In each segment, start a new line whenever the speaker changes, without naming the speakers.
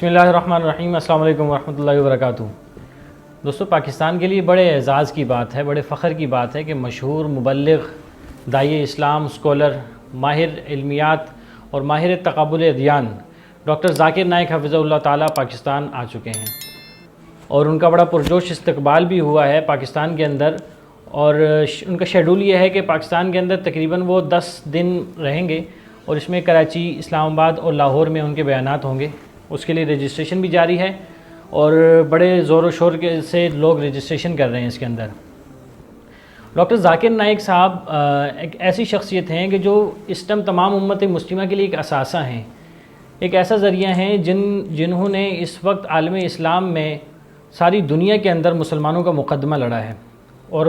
بسم اللہ الرحمن الرحیم۔ السلام علیکم ورحمۃ اللہ وبرکاتہ۔ دوستو، پاکستان کے لیے بڑے اعزاز کی بات ہے، بڑے فخر کی بات ہے کہ مشہور مبلغ، داعی اسلام، اسکالر، ماہر علمیات اور ماہر تقابل ادیان ڈاکٹر ذاکر نائک حفظہ اللہ تعالیٰ پاکستان آ چکے ہیں، اور ان کا بڑا پرجوش استقبال بھی ہوا ہے پاکستان کے اندر۔ اور ان کا شیڈول یہ ہے کہ پاکستان کے اندر تقریباً وہ 10 دن رہیں گے، اور اس میں کراچی، اسلام آباد اور لاہور میں ان کے بیانات ہوں گے۔ اس کے لیے رجسٹریشن بھی جاری ہے، اور بڑے زور و شور سے لوگ رجسٹریشن کر رہے ہیں اس کے اندر۔ ڈاکٹر ذاکر نائک صاحب ایک ایسی شخصیت ہیں کہ جو اس ٹائم تمام امت مسلمہ کے لیے ایک اثاثہ ہیں، ایک ایسا ذریعہ ہیں جنہوں نے اس وقت عالم اسلام میں ساری دنیا کے اندر مسلمانوں کا مقدمہ لڑا ہے، اور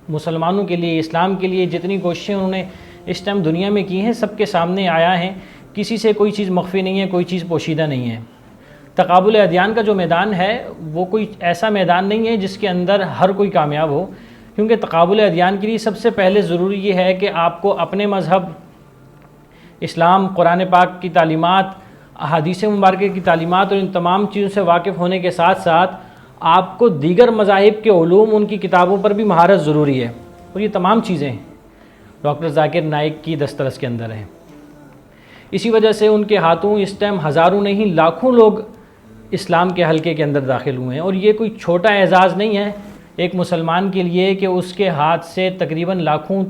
مسلمانوں کے لیے، اسلام کے لیے جتنی کوششیں انہوں نے اس ٹائم دنیا میں کی ہیں سب کے سامنے آیا ہے۔ کسی سے کوئی چیز مخفی نہیں ہے، کوئی چیز پوشیدہ نہیں ہے۔ تقابل ادیان کا جو میدان ہے وہ کوئی ایسا میدان نہیں ہے جس کے اندر ہر کوئی کامیاب ہو، کیونکہ تقابل ادیان کے لیے سب سے پہلے ضروری یہ ہے کہ آپ کو اپنے مذہب اسلام، قرآن پاک کی تعلیمات، احادیث مبارکہ کی تعلیمات اور ان تمام چیزوں سے واقف ہونے کے ساتھ ساتھ آپ کو دیگر مذاہب کے علوم، ان کی کتابوں پر بھی مہارت ضروری ہے، اور یہ تمام چیزیں ڈاکٹر ذاکر نائک کی دسترس کے اندر ہیں۔ اسی وجہ سے ان کے ہاتھوں اس ٹائم ہزاروں نہیں لاکھوں لوگ اسلام کے حلقے کے اندر داخل ہوئے ہیں، اور یہ کوئی چھوٹا اعزاز نہیں ہے ایک مسلمان کے لیے کہ اس کے ہاتھ سے تقریباً لاکھوں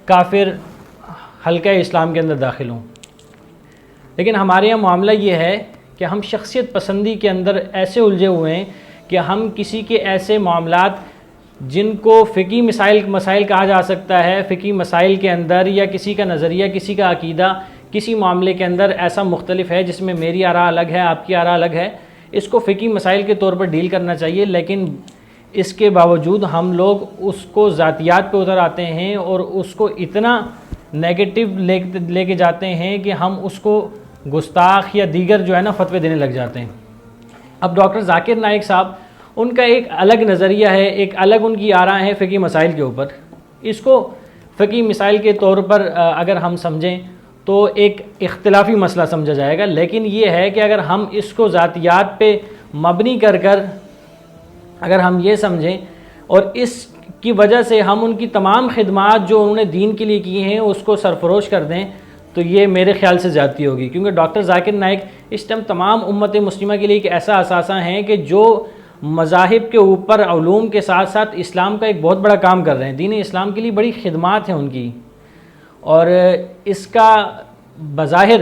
کافر حلقہ اسلام کے اندر داخل ہوں۔ لیکن ہمارے یہاں معاملہ یہ ہے کہ ہم شخصیت پسندی کے اندر ایسے الجھے ہوئے ہیں کہ ہم کسی کے ایسے معاملات جن کو فقہی مسائل کہا جا سکتا ہے، فقہی مسائل کے اندر یا کسی کا نظریہ، کسی کا عقیدہ کسی معاملے کے اندر ایسا مختلف ہے جس میں میری آراء الگ ہے، آپ کی آراء الگ ہے، اس کو فقہی مسائل کے طور پر ڈیل کرنا چاہیے۔ لیکن اس کے باوجود ہم لوگ اس کو ذاتیات پہ اتر آتے ہیں اور اس کو اتنا نیگیٹو لے کے جاتے ہیں کہ ہم اس کو گستاخ یا دیگر جو ہے نا فتوے دینے لگ جاتے ہیں۔ اب ڈاکٹر ذاکر نائک صاحب، ان کا ایک الگ نظریہ ہے، ایک الگ ان کی آراء ہے فقہی مسائل کے اوپر۔ اس کو فقہی مسائل کے طور پر اگر ہم سمجھیں تو ایک اختلافی مسئلہ سمجھا جائے گا، لیکن یہ ہے کہ اگر ہم اس کو ذاتیات پہ مبنی کر اگر ہم یہ سمجھیں اور اس کی وجہ سے ہم ان کی تمام خدمات جو انہوں نے دین کے لیے کی ہیں اس کو سرفروش کر دیں، تو یہ میرے خیال سے زیادتی ہوگی، کیونکہ ڈاکٹر ذاکر نائک اس ٹائم تمام امت مسلمہ کے لیے ایک ایسا اثاثہ ہیں کہ جو مذاہب کے اوپر علوم کے ساتھ ساتھ اسلام کا ایک بہت بڑا کام کر رہے ہیں۔ دین اسلام کے لیے بڑی خدمات ہیں ان کی، اور اس کا بظاہر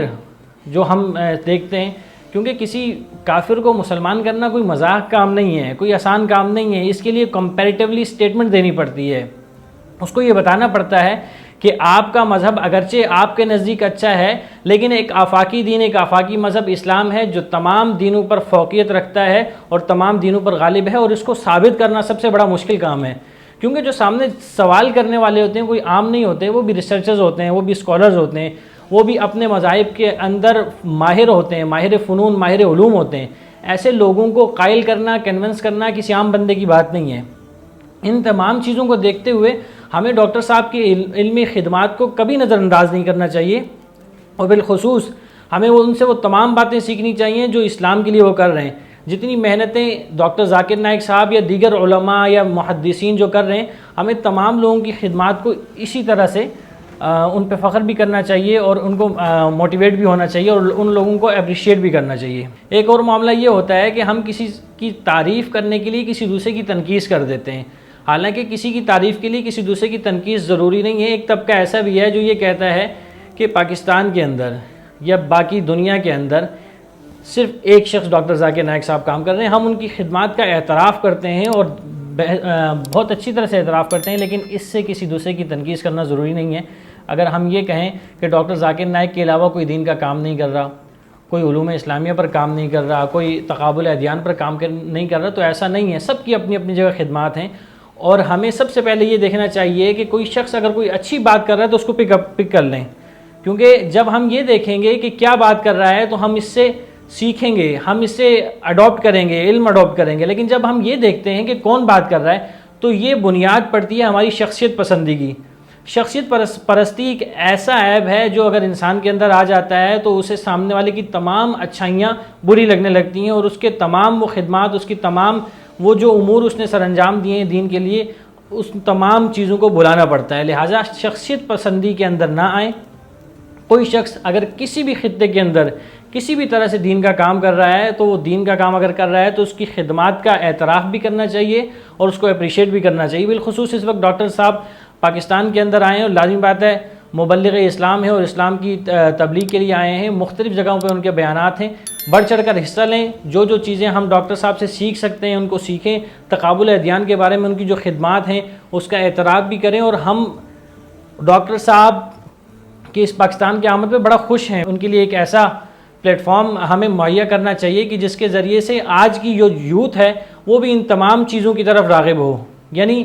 جو ہم دیکھتے ہیں، کیونکہ کسی کافر کو مسلمان کرنا کوئی مذاق کام نہیں ہے، کوئی آسان کام نہیں ہے، اس کے لیے کمپیریٹیولی سٹیٹمنٹ دینی پڑتی ہے، اس کو یہ بتانا پڑتا ہے کہ آپ کا مذہب اگرچہ آپ کے نزدیک اچھا ہے، لیکن ایک آفاقی دین، ایک آفاقی مذہب اسلام ہے جو تمام دینوں پر فوقیت رکھتا ہے اور تمام دینوں پر غالب ہے، اور اس کو ثابت کرنا سب سے بڑا مشکل کام ہے، کیونکہ جو سامنے سوال کرنے والے ہوتے ہیں کوئی عام نہیں ہوتے، وہ بھی ریسرچرز ہوتے ہیں، وہ بھی اسکالرز ہوتے ہیں، وہ بھی اپنے مذاہب کے اندر ماہر ہوتے ہیں، ماہر فنون، ماہر علوم ہوتے ہیں۔ ایسے لوگوں کو قائل کرنا، کنونس کرنا کسی عام بندے کی بات نہیں ہے۔ ان تمام چیزوں کو دیکھتے ہوئے ہمیں ڈاکٹر صاحب کی علمی خدمات کو کبھی نظر انداز نہیں کرنا چاہیے، اور بالخصوص ہمیں ان سے وہ تمام باتیں سیکھنی چاہیے جو اسلام کے لیے وہ کر رہے ہیں۔ جتنی محنتیں ڈاکٹر ذاکر نائک صاحب یا دیگر علماء یا محدثین جو کر رہے ہیں، ہمیں تمام لوگوں کی خدمات کو اسی طرح سے ان پہ فخر بھی کرنا چاہیے، اور ان کو موٹیویٹ بھی ہونا چاہیے، اور ان لوگوں کو اپریشیٹ بھی کرنا چاہیے۔ ایک اور معاملہ یہ ہوتا ہے کہ ہم کسی کی تعریف کرنے کے لیے کسی دوسرے کی تنقید کر دیتے ہیں، حالانکہ کسی کی تعریف کے لیے کسی دوسرے کی تنقید ضروری نہیں ہے۔ ایک طبقہ ایسا بھی ہے جو یہ کہتا ہے کہ پاکستان کے اندر یا باقی دنیا کے اندر صرف ایک شخص ڈاکٹر ذاکر نائک صاحب کام کر رہے ہیں۔ ہم ان کی خدمات کا اعتراف کرتے ہیں اور بہت اچھی طرح سے اعتراف کرتے ہیں، لیکن اس سے کسی دوسرے کی تنقید کرنا ضروری نہیں ہے۔ اگر ہم یہ کہیں کہ ڈاکٹر ذاکر نائک کے علاوہ کوئی دین کا کام نہیں کر رہا، کوئی علوم اسلامیہ پر کام نہیں کر رہا، کوئی تقابل ادیان پر کام نہیں کر رہا، تو ایسا نہیں ہے۔ سب کی اپنی اپنی جگہ خدمات ہیں، اور ہمیں سب سے پہلے یہ دیکھنا چاہیے کہ کوئی شخص اگر کوئی اچھی بات کر رہا ہے تو اس کو پک کر لیں، کیونکہ جب ہم یہ دیکھیں گے کہ کیا بات کر رہا ہے تو ہم اس سے سیکھیں گے، ہم اس سے اڈاپٹ کریں گے، علم اڈاپٹ کریں گے۔ لیکن جب ہم یہ دیکھتے ہیں کہ کون بات کر رہا ہے، تو یہ بنیاد پڑتی ہے ہماری شخصیت پسندی کی۔ شخصیت پرستی ایک ایسا عیب ہے جو اگر انسان کے اندر آ جاتا ہے تو اسے سامنے والے کی تمام اچھائیاں بری لگنے لگتی ہیں، اور اس کے تمام وہ خدمات، اس کی تمام وہ جو امور اس نے سر انجام دیے ہیں دین کے لیے، اس تمام چیزوں کو بلانا پڑتا ہے۔ لہٰذا شخصیت پسندی کے اندر نہ آئیں۔ کوئی شخص اگر کسی بھی خطے کے اندر کسی بھی طرح سے دین کا کام کر رہا ہے تو وہ دین کا کام اگر کر رہا ہے تو اس کی خدمات کا اعتراف بھی کرنا چاہیے اور اس کو اپریشیٹ بھی کرنا چاہیے۔ بالخصوص اس وقت ڈاکٹر صاحب پاکستان کے اندر آئے ہیں، اور لازمی بات ہے مبلغ اسلام ہے اور اسلام کی تبلیغ کے لیے آئے ہیں، مختلف جگہوں پہ ان کے بیانات ہیں، بڑھ چڑھ کر حصہ لیں۔ جو جو چیزیں ہم ڈاکٹر صاحب سے سیکھ سکتے ہیں ان کو سیکھیں، تقابل ادیان کے بارے میں ان کی جو خدمات ہیں اس کا اعتراف بھی کریں، اور ہم ڈاکٹر صاحب کہ اس پاکستان کی آمد پہ بڑا خوش ہیں۔ ان کے لیے ایک ایسا پلیٹ فارم ہمیں مہیا کرنا چاہیے کہ جس کے ذریعے سے آج کی جو یوتھ ہے وہ بھی ان تمام چیزوں کی طرف راغب ہو۔ یعنی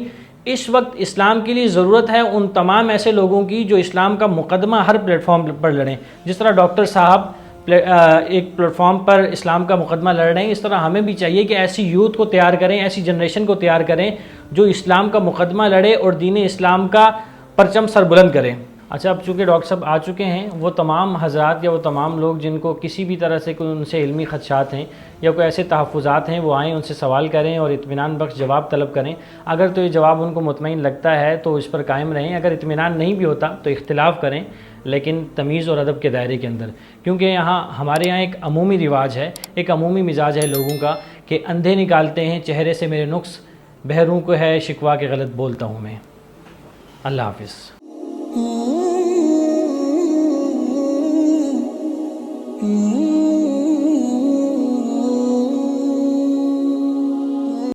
اس وقت اسلام کے لیے ضرورت ہے ان تمام ایسے لوگوں کی جو اسلام کا مقدمہ ہر پلیٹ فارم پر لڑیں۔ جس طرح ڈاکٹر صاحب ایک پلیٹ فارم پر اسلام کا مقدمہ لڑ رہے ہیں، اس طرح ہمیں بھی چاہیے کہ ایسی یوتھ کو تیار کریں، ایسی جنریشن کو تیار کریں جو اسلام کا مقدمہ لڑے اور دین اسلام کا پرچم سر بلند کریں۔ اچھا، اب چونکہ ڈاکٹر صاحب آ چکے ہیں، وہ تمام حضرات یا وہ تمام لوگ جن کو کسی بھی طرح سے کوئی ان سے علمی خدشات ہیں یا کوئی ایسے تحفظات ہیں، وہ آئیں، ان سے سوال کریں اور اطمینان بخش جواب طلب کریں۔ اگر تو یہ جواب ان کو مطمئن لگتا ہے تو اس پر قائم رہیں، اگر اطمینان نہیں بھی ہوتا تو اختلاف کریں، لیکن تمیز اور ادب کے دائرے کے اندر، کیونکہ ہمارے یہاں ایک عمومی رواج ہے، ایک عمومی مزاج ہے لوگوں کا کہ اندھے نکالتے ہیں چہرے سے میرے نقص، بہروں کو ہے شکوا کے غلط بولتا ہوں میں۔ اللہ حافظ۔